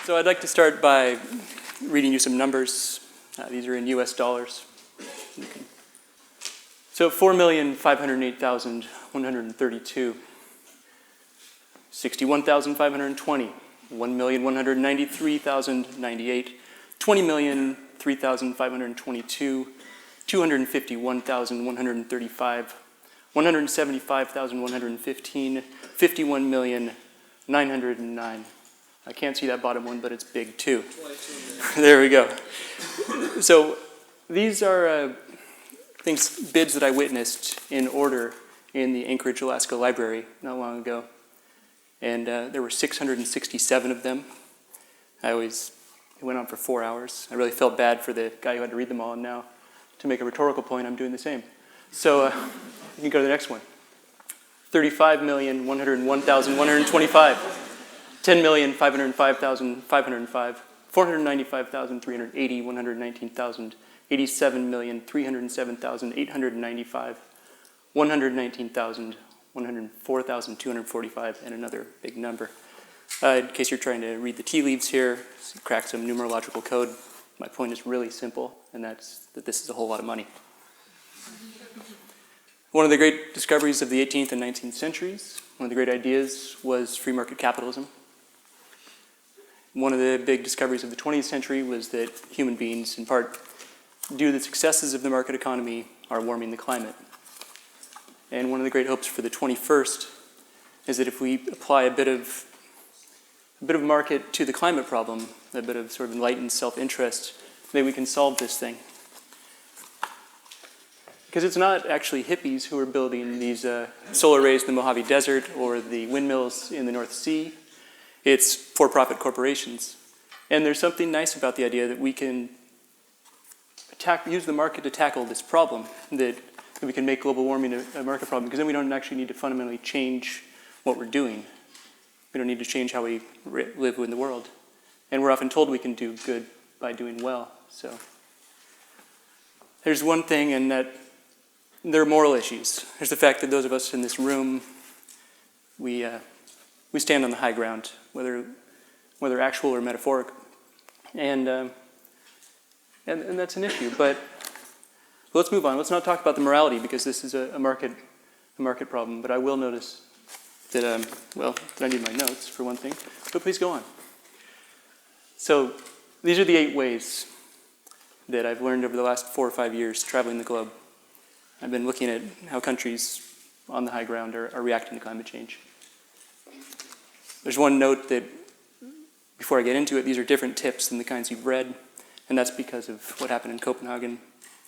So I'd like to start by reading you some numbers. These are in US dollars. So 4,508,132, 61,520, 1,193,098, 20,003,522, 251,135, 175,115, 51,909. I can't see that bottom one, but it's big too. There we go. So these are bids that I witnessed in order in the Anchorage, Alaska library not long ago. And there were 667 of them. It went on for 4 hours. I really felt bad for the guy who had to read them all, and now to make a rhetorical point, I'm doing the same. So you can go to the next one. 35,101,125. 10,505,505, 495,380, 119,000, 87,307,895, 119,000, 104,245, and another big number. In case you're trying to read the tea leaves here, crack some numerological code, my point is really simple, and that's that this is a whole lot of money. One of the great discoveries of the 18th and 19th centuries, one of the great ideas was free market capitalism. One of the big discoveries of the 20th century was that human beings, in part due to the successes of the market economy, are warming the climate. And one of the great hopes for the 21st is that if we apply a bit of market to the climate problem, a bit of sort of enlightened self-interest, that we can solve this thing. Because it's not actually hippies who are building these solar arrays in the Mojave Desert or the windmills in the North Sea. It's for-profit corporations. And there's something nice about the idea that we can use the market to tackle this problem, that we can make global warming a market problem, because then we don't actually need to fundamentally change what we're doing. We don't need to change how we live in the world. And we're often told we can do good by doing well. So there's one thing, and that there are moral issues. There's the fact that those of us in this room, we stand on the high ground, whether actual or metaphoric, and that's an issue. But let's move on. Let's not talk about the morality, because this is a market problem. But I will notice that that I need my notes for one thing. But please go on. So these are the 8 ways that I've learned over the last 4 or 5 years traveling the globe. I've been looking at how countries on the high ground are reacting to climate change. There's one note that, before I get into it, these are different tips than the kinds you've read, and that's because of what happened in Copenhagen,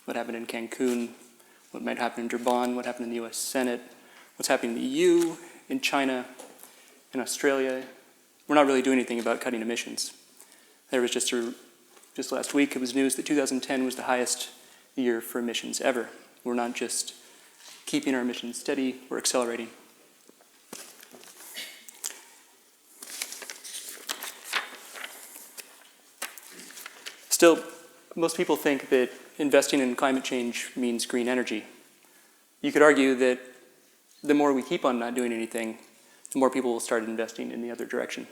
what happened in Cancun, what might happen in Durban, what happened in the US Senate, what's happening in the EU, in China, in Australia. We're not really doing anything about cutting emissions. There was just last week, it was news that 2010 was the highest year for emissions ever. We're not just keeping our emissions steady, we're accelerating. Still, most people think that investing in climate change means green energy. You could argue that the more we keep on not doing anything, the more people will start investing in the other direction.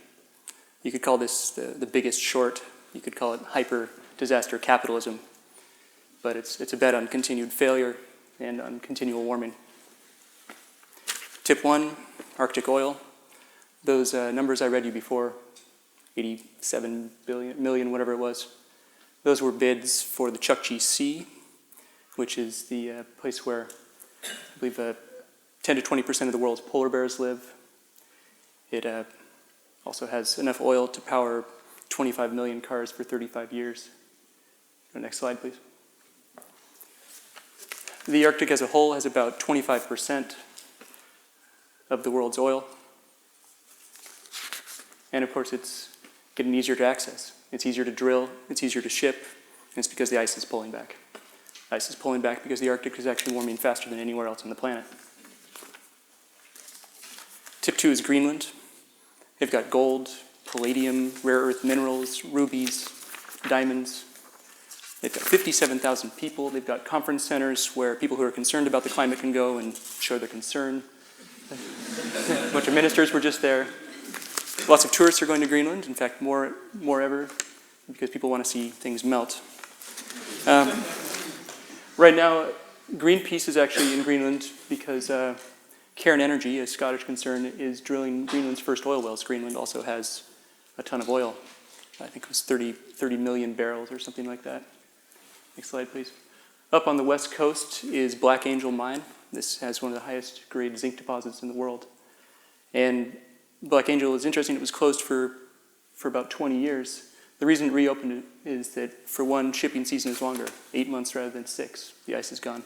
You could call this the biggest short. You could call it hyper-disaster capitalism. But it's a bet on continued failure and on continual warming. Tip 1, Arctic oil. Those numbers I read you before, 87 million, whatever it was, those were bids for the Chukchi Sea, which is the place where I believe 10 to 20% of the world's polar bears live. It also has enough oil to power 25 million cars for 35 years. Go next slide, please. The Arctic as a whole has about 25% of the world's oil. And of course, it's getting easier to access. It's easier to drill, it's easier to ship, and it's because the ice is pulling back. Ice is pulling back because the Arctic is actually warming faster than anywhere else on the planet. Tip 2 is Greenland. They've got gold, palladium, rare earth minerals, rubies, diamonds. They've got 57,000 people. They've got conference centers where people who are concerned about the climate can go and show their concern. A bunch of ministers were just there. Lots of tourists are going to Greenland. In fact, more ever, because people want to see things melt. Right now, Greenpeace is actually in Greenland because Cairn Energy, a Scottish concern, is drilling Greenland's first oil wells. Greenland also has a ton of oil. I think it was 30 million barrels or something like that. Next slide, please. Up on the west coast is Black Angel Mine. This has one of the highest grade zinc deposits in the world. And Black Angel is interesting. It was closed for about 20 years. The reason it reopened is that, for one, shipping season is longer, 8 months rather than 6. The ice is gone.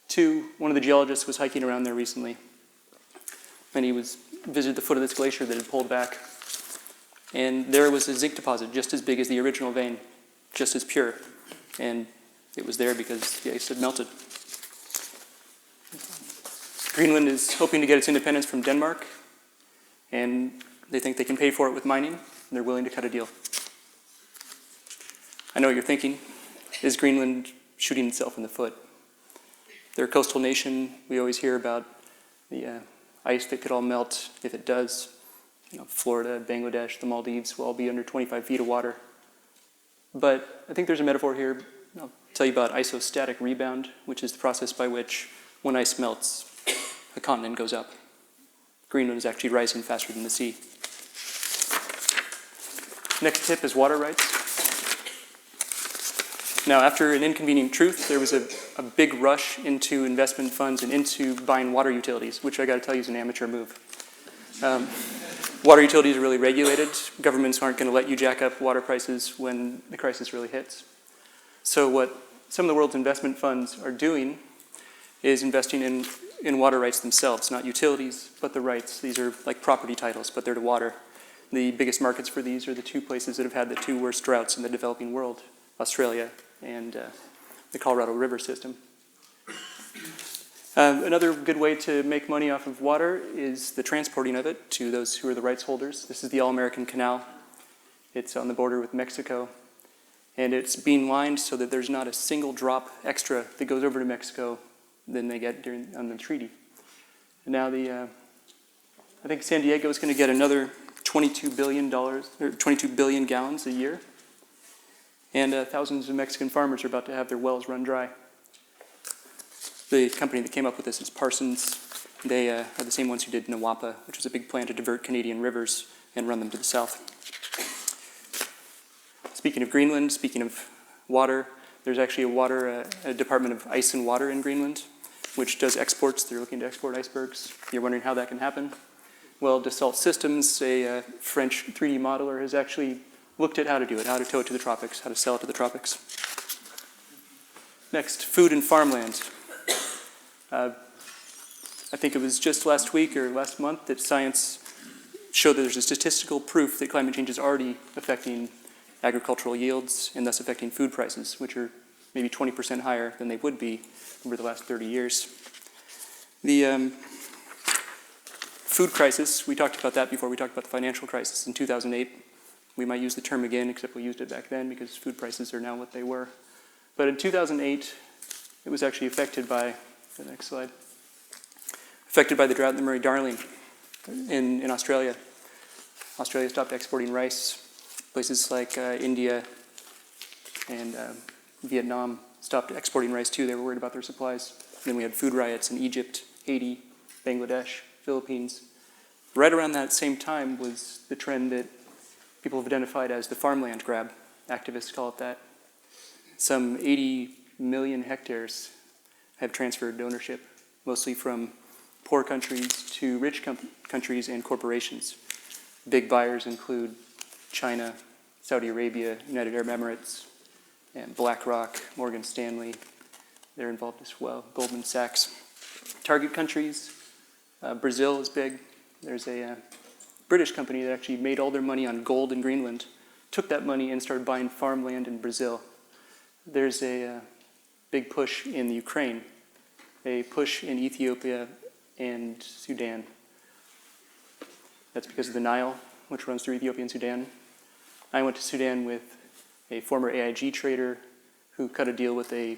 2, one of the geologists was hiking around there recently, and he visited the foot of this glacier that had pulled back. And there was a zinc deposit just as big as the original vein, just as pure. And it was there because the ice had melted. Greenland is hoping to get its independence from Denmark, and they think they can pay for it with mining, and they're willing to cut a deal. I know what you're thinking. Is Greenland shooting itself in the foot? They're a coastal nation. We always hear about the ice that could all melt if it does. Florida, Bangladesh, the Maldives will all be under 25 feet of water. But I think there's a metaphor here. I'll tell you about isostatic rebound, which is the process by which, when ice melts, a continent goes up. Greenland is actually rising faster than the sea. Next tip is water rights. Now, after an inconvenient truth, there was a big rush into investment funds and into buying water utilities, which I got to tell you is an amateur move. Water utilities are really regulated. Governments aren't going to let you jack up water prices when the crisis really hits. So what some of the world's investment funds are doing is investing in water rights themselves, not utilities, but the rights. These are like property titles, but they're to water. The biggest markets for these are the 2 places that have had the 2 worst droughts in the developing world, Australia and the Colorado River system. Another good way to make money off of water is the transporting of it to those who are the rights holders. This is the AllAmerican Canal. It's on the border with Mexico, and it's being lined so that there's not a single drop extra that goes over to Mexico than they get on the treaty. And now I think San Diego is going to get another $22 billion gallons a year, and thousands of Mexican farmers are about to have their wells run dry. The company that came up with this is Parsons. They are the same ones who did Nawapa, which was a big plan to divert Canadian rivers and run them to the south. Speaking of Greenland, speaking of water, there's actually a Department of Ice and Water in Greenland, which does exports. They're looking to export icebergs. You're wondering how that can happen? Well, Dassault Systems, a French 3D modeler, has actually looked at how to do it, how to tow it to the tropics, how to sell it to the tropics. Next, food and farmland. I think it was just last week or last month that science showed that there's a statistical proof that climate change is already affecting agricultural yields and thus affecting food prices, which are maybe 20% higher than they would be over the last 30 years. The food crisis, we talked about that before. We talked about the financial crisis in 2008. We might use the term again, except we used it back then because food prices are now what they were. But in 2008, it was actually affected by, the next slide, affected by the drought in the Murray-Darling in Australia. Australia stopped exporting rice. Places like India and Vietnam stopped exporting rice too. They were worried about their supplies. Then we had food riots in Egypt, Haiti, Bangladesh, Philippines. Right around that same time was the trend that people have identified as the Farmland Grab. Activists call it that. Some 80 million hectares have transferred ownership, mostly from poor countries to rich countries and corporations. Big buyers include China, Saudi Arabia, United Arab Emirates, and BlackRock, Morgan Stanley. They're involved as well, Goldman Sachs. Target countries, Brazil is big. There's a British company that actually made all their money on gold in Greenland, took that money and started buying farmland in Brazil. There's a big push in the Ukraine, a push in Ethiopia and Sudan. That's because of the Nile, which runs through Ethiopia and Sudan. I went to Sudan with a former AIG trader who cut a deal with a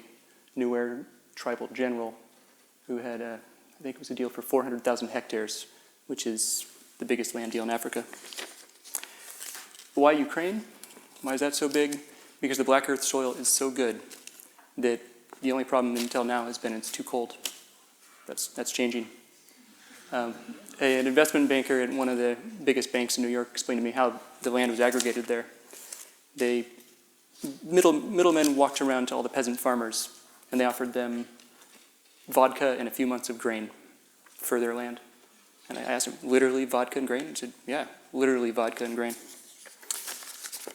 Nuer tribal general who had, I think it was a deal for 400,000 hectares, which is the biggest land deal in Africa. Why Ukraine? Why is that so big? Because the black earth soil is so good that the only problem until now has been it's too cold. That's changing. An investment banker at one of the biggest banks in New York explained to me how the land was aggregated there. Middlemen walked around to all the peasant farmers, and they offered them vodka and a few months of grain for their land. And I asked him, literally vodka and grain? He said, yeah, literally vodka and grain.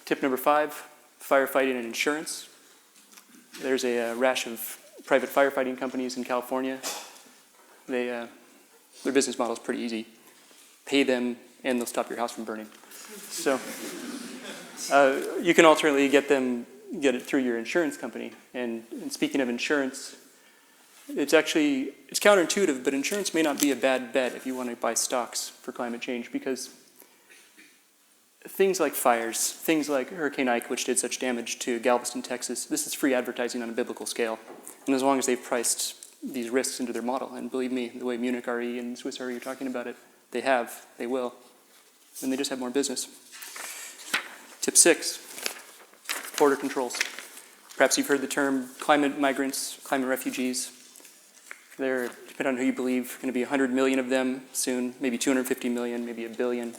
Tip number 5, firefighting and insurance. There's a rash of private firefighting companies in California. Their business model is pretty easy. Pay them, and they'll stop your house from burning. So you can alternately get it through your insurance company. And speaking of insurance, it's counterintuitive, but insurance may not be a bad bet if you want to buy stocks for climate change, because things like fires, things like Hurricane Ike, which did such damage to Galveston, Texas, this is free advertising on a biblical scale. And as long as they've priced these risks into their model, and believe me, the way Munich RE and Swiss RE are talking about it, they will, and they just have more business. Tip 6, border controls. Perhaps you've heard the term climate migrants, climate refugees. There, depending on who you believe, going to be 100 million of them soon, maybe 250 million, maybe 1 billion.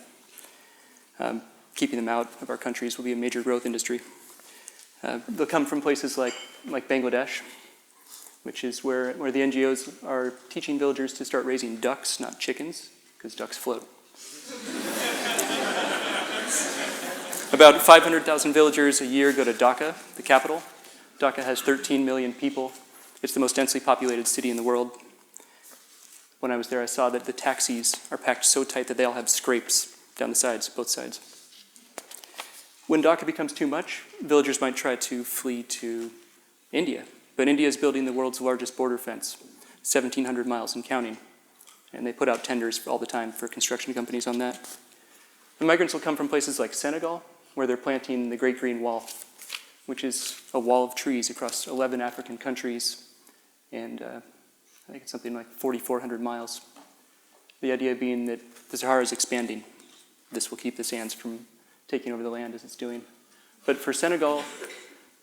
Keeping them out of our countries will be a major growth industry. They'll come from places like Bangladesh, which is where the NGOs are teaching villagers to start raising ducks, not chickens, because ducks float. About 500,000 villagers a year go to Dhaka, the capital. Dhaka has 13 million people. It's the most densely populated city in the world. When I was there, I saw that the taxis are packed so tight that they all have scrapes down the sides, both sides. When Dhaka becomes too much, villagers might try to flee to India. But India is building the world's largest border fence, 1,700 miles and counting. And they put out tenders all the time for construction companies on that. The migrants will come from places like Senegal, where they're planting the Great Green Wall, which is a wall of trees across 11 African countries. And I think it's something like 4,400 miles. The idea being that the Sahara is expanding. This will keep the sands from taking over the land as it's doing. But for Senegal,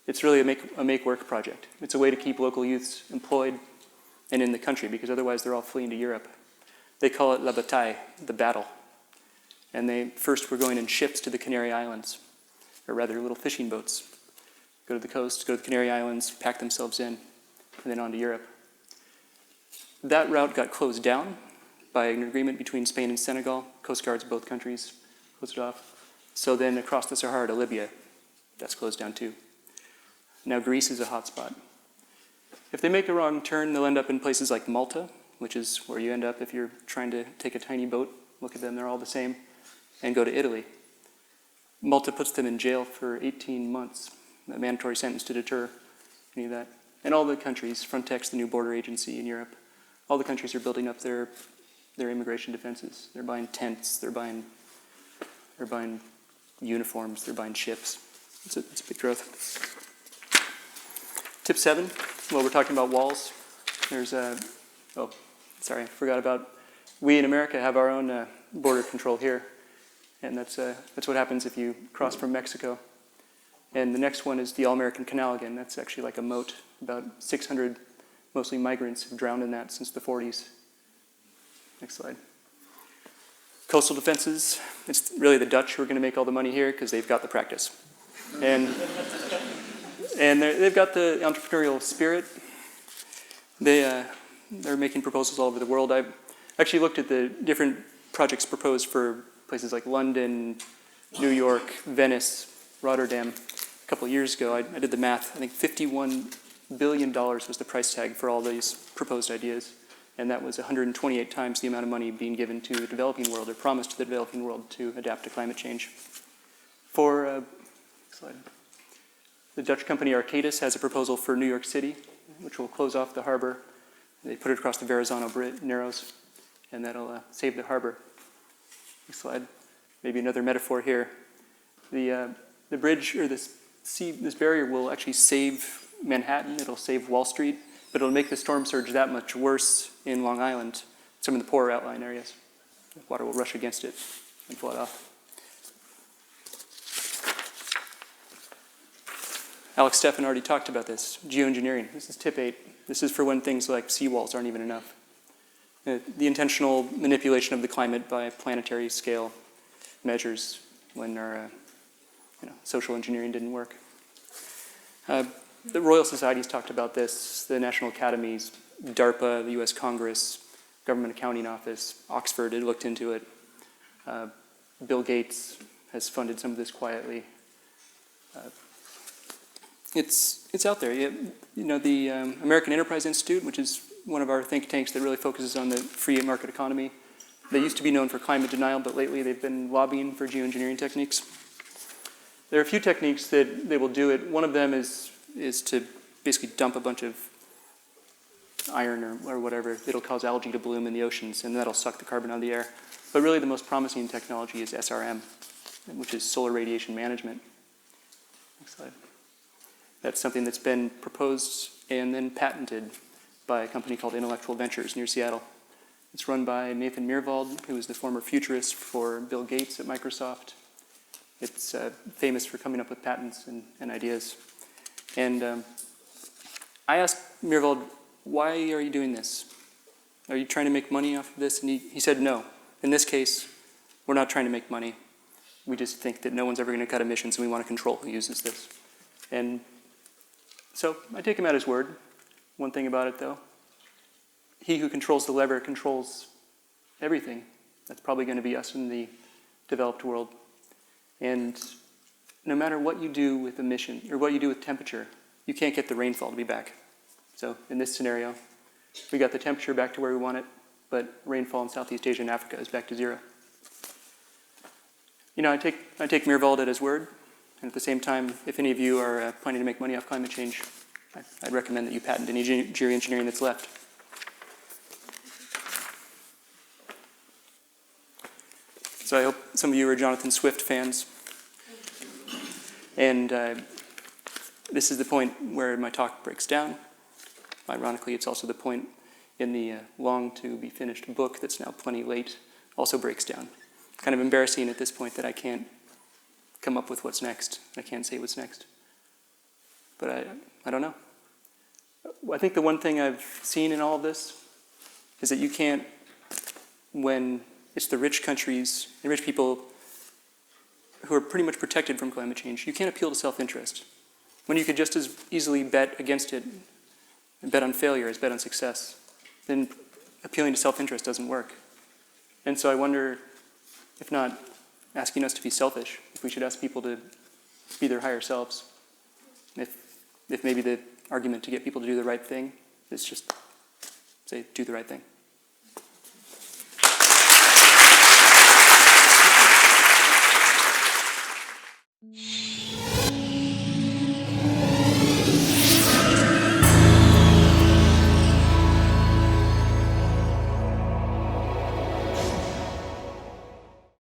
it's really a make-work project. It's a way to keep local youths employed and in the country, because otherwise they're all fleeing to Europe. They call it la bataille, the battle. And they first were going in ships to the Canary Islands, or rather little fishing boats. Go to the coast, go to the Canary Islands, pack themselves in, and then on to Europe. That route got closed down by an agreement between Spain and Senegal. Coast guards of both countries closed it off. So then across the Sahara to Libya, that's closed down too. Now Greece is a hotspot. If they make a wrong turn, they'll end up in places like Malta, which is where you end up if you're trying to take a tiny boat. Look at them, they're all the same. And go to Italy. Malta puts them in jail for 18 months, a mandatory sentence to deter any of that. And all the countries, Frontex, the new border agency in Europe, all the countries are building up their immigration defenses. They're buying tents, they're buying uniforms, they're buying ships. It's a big growth. Tip 7, well, we're talking about walls. There's I forgot about, we in America have our own border control here. And that's what happens if you cross from Mexico. And the next one is the AllAmerican Canal again. That's actually like a moat. About 600, mostly migrants, have drowned in that since the 40s. Next slide. Coastal defenses. It's really the Dutch who are going to make all the money here because they've got the practice. And they've got the entrepreneurial spirit. They're making proposals all over the world. I actually looked at the different projects proposed for places like London, New York, Venice, Rotterdam. A couple of years ago, I did the math. I think $51 billion was the price tag for all these proposed ideas. And that was 128 times the amount of money being given to the developing world, or promised to the developing world, to adapt to climate change. The Dutch company Arcadis has a proposal for New York City, which will close off the harbor. They put it across the Verrazano Narrows, and that'll save the harbor. Next slide. Maybe another metaphor here. The bridge, or this barrier will actually save Manhattan, it'll save Wall Street, but it'll make the storm surge that much worse in Long Island, some of the poorer outlying areas. The water will rush against it and flood off. Alex Steffen already talked about this. Geoengineering. This is tip 8. This is for when things like seawalls aren't even enough. The intentional manipulation of the climate by planetary scale measures when our social engineering didn't work. The Royal Societies talked about this, the National Academies, DARPA, the US Congress, Government Accounting Office, Oxford had looked into it. Bill Gates has funded some of this quietly. It's out there. The American Enterprise Institute, which is one of our think tanks that really focuses on the free market economy. They used to be known for climate denial, but lately they've been lobbying for geoengineering techniques. There are a few techniques that they will do it. One of them is to basically dump a bunch of iron or whatever. It'll cause algae to bloom in the oceans, and that'll suck the carbon out of the air. But really the most promising technology is SRM, which is solar radiation management. Next slide. That's something that's been proposed and then patented by a company called Intellectual Ventures near Seattle. It's run by Nathan Myhrvold, who was the former futurist for Bill Gates at Microsoft. It's famous for coming up with patents and ideas. And I asked Myhrvold, why are you doing this? Are you trying to make money off of this? And he said, no. In this case, we're not trying to make money. We just think that no one's ever going to cut emissions, and we want to control who uses this. And so I take him at his word. One thing about it, though, he who controls the lever controls everything. That's probably going to be us in the developed world. And no matter what you do with emission, or what you do with temperature, you can't get the rainfall to be back. So in this scenario, we got the temperature back to where we want it, but rainfall in Southeast Asia and Africa is back to 0. I take Myhrvold at his word, and at the same time, if any of you are planning to make money off climate change, I'd recommend that you patent any geoengineering that's left. So I hope some of you are Jonathan Swift fans. And this is the point where my talk breaks down. Ironically, it's also the point in the long-to-be-finished book that's now plenty late, also breaks down. Kind of embarrassing at this point that I can't come up with what's next. I can't say what's next. But I don't know. I think the one thing I've seen in all of this is that you can't, when it's the rich countries and rich people who are pretty much protected from climate change, you can't appeal to self-interest. When you could just as easily bet against it, and bet on failure as bet on success, then appealing to self-interest doesn't work. And so I wonder, if not asking us to be selfish, if we should ask people to be their higher selves. If maybe the argument to get people to do the right thing is just say, do the right thing.